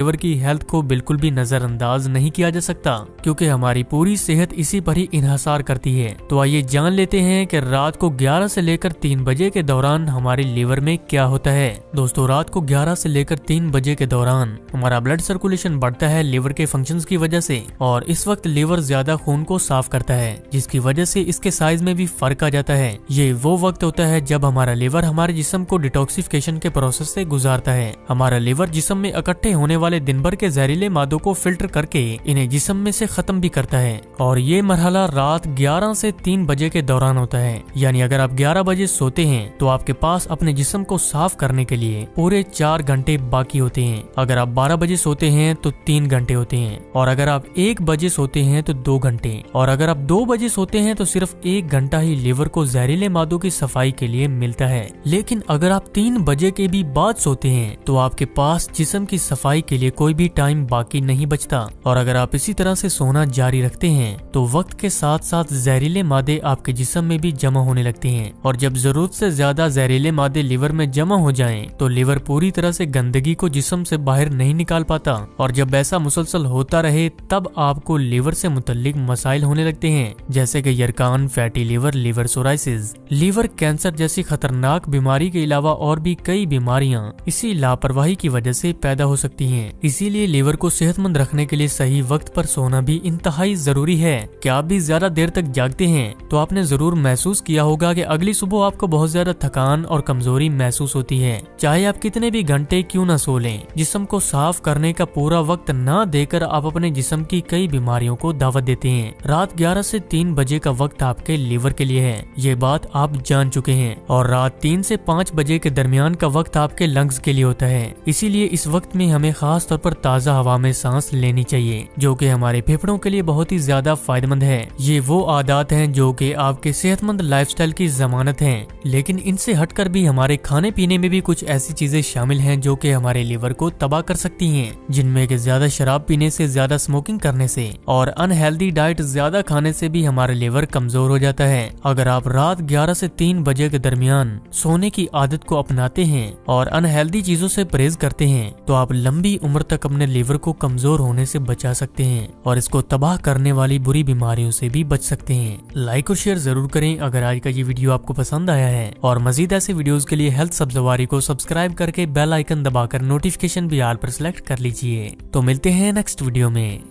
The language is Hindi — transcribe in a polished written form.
लिवर की हेल्थ को बिल्कुल भी नजरअंदाज नहीं किया जा सकता, क्योंकि हमारी पूरी सेहत इसी पर ही इन्हसार करती है। तो आइए जान लेते हैं कि रात को 11 से लेकर 3 बजे के दौरान हमारे लिवर में क्या होता है। दोस्तों, रात को 11 से लेकर 3 बजे के दौरान हमारा ब्लड सर्कुलेशन बढ़ता है लिवर के फंक्शंस की वजह से, और इस वक्त लिवर ज्यादा खून को साफ करता है, जिसकी वजह से इसके साइज में भी फर्क आ जाता है। ये वो वक्त होता है जब हमारा लिवर हमारे जिस्म को डिटॉक्सिफिकेशन के प्रोसेस से गुजारता है। हमारा लिवर जिस्म में इकट्ठे होने वाले दिन भर के जहरीले मादों को फिल्टर करके इन्हें जिस्म में से खत्म भी करता है, और ये मरहला रात 11 से 3 बजे के दौरान होता है। यानी अगर आप 11 बजे सोते हैं तो आपके पास अपने जिस्म को साफ करने के लिए पूरे 4 घंटे बाकी होते हैं। अगर आप 12 बजे सोते हैं तो 3 घंटे होते हैं, और अगर आप 1 बजे सोते हैं तो 2 घंटे, और अगर आप 2 बजे सोते हैं तो सिर्फ 1 घंटा ही लिवर को जहरीले मादों की सफाई के लिए मिलता है। लेकिन अगर आप 3 बजे के भी बाद सोते हैं तो आपके पास जिस्म की सफाई के लिए कोई भी टाइम बाकी नहीं बचता, और अगर आप इसी तरह से सोना जारी रखते हैं तो वक्त के साथ साथ जहरीले मादे आपके जिस्म में भी जमा होने लगते हैं, और जब जरूरत से ज्यादा जहरीले मादे लिवर में जमा हो जाएं तो लिवर पूरी तरह से गंदगी को जिस्म से बाहर नहीं निकाल पाता, और जब ऐसा मुसलसल होता रहे तब आपको लिवर से मुतल्लिक मसाइल होने लगते हैं, जैसे कि यरकान, fatty liver, liver cirrhosis, liver cancer जैसी खतरनाक बीमारी के अलावा और भी कई बीमारियां इसी लापरवाही की वजह से पैदा हो सकती हैं। इसीलिए लिवर को सेहतमंद रखने के लिए सही वक्त पर सोना भी इंतहाई जरूरी है। क्या आप भी ज्यादा देर तक जागते हैं तो आपने जरूर महसूस किया होगा कि अगली सुबह आपको बहुत ज्यादा थकान और कमजोरी महसूस होती है, चाहे आप कितने भी घंटे क्यों न सो लें। जिस्म को साफ करने का पूरा वक्त न देकर आप अपने जिस्म की कई बीमारियों को दावत देते हैं। रात 11 से 3 बजे का वक्त आपके लिवर के लिए है, ये बात आप जान चुके हैं, और रात 3 से 5 बजे के दरमियान का वक्त आपके लंग्स के लिए होता है। इसीलिए इस वक्त में हमें खास तौर पर ताज़ा हवा में सांस लेनी चाहिए, जो कि हमारे फेफड़ों के लिए बहुत ही ज्यादा फायदेमंद है। ये वो आदत हैं जो कि आपके सेहतमंद लाइफस्टाइल की जमानत हैं, लेकिन इनसे हटकर भी हमारे खाने पीने में भी कुछ ऐसी चीजें शामिल हैं जो कि हमारे लिवर को तबाह कर सकती हैं, जिनमें कि ज्यादा शराब पीने से, ज्यादा स्मोकिंग करने से और अनहेल्दी डाइट ज्यादा खाने से भी हमारा लिवर कमजोर हो जाता है। अगर आप रात 11 से 3 बजे के दरमियान सोने की आदत को अपनाते हैं और अनहेल्दी चीजों से परहेज करते हैं तो आप लंबी उम्र तक अपने लिवर को कमजोर होने से बचा सकते हैं और इसको तबाह करने वाली बुरी बीमारियों से भी बच सकते हैं। लाइक और शेयर जरूर करें अगर आज का ये वीडियो आपको पसंद आया है, और मजीद ऐसे वीडियोस के लिए हेल्थ सब्ज़वारी को सब्सक्राइब करके बेल आइकन दबाकर नोटिफिकेशन भी ऑल पर सिलेक्ट कर लीजिए। तो मिलते हैं नेक्स्ट वीडियो में।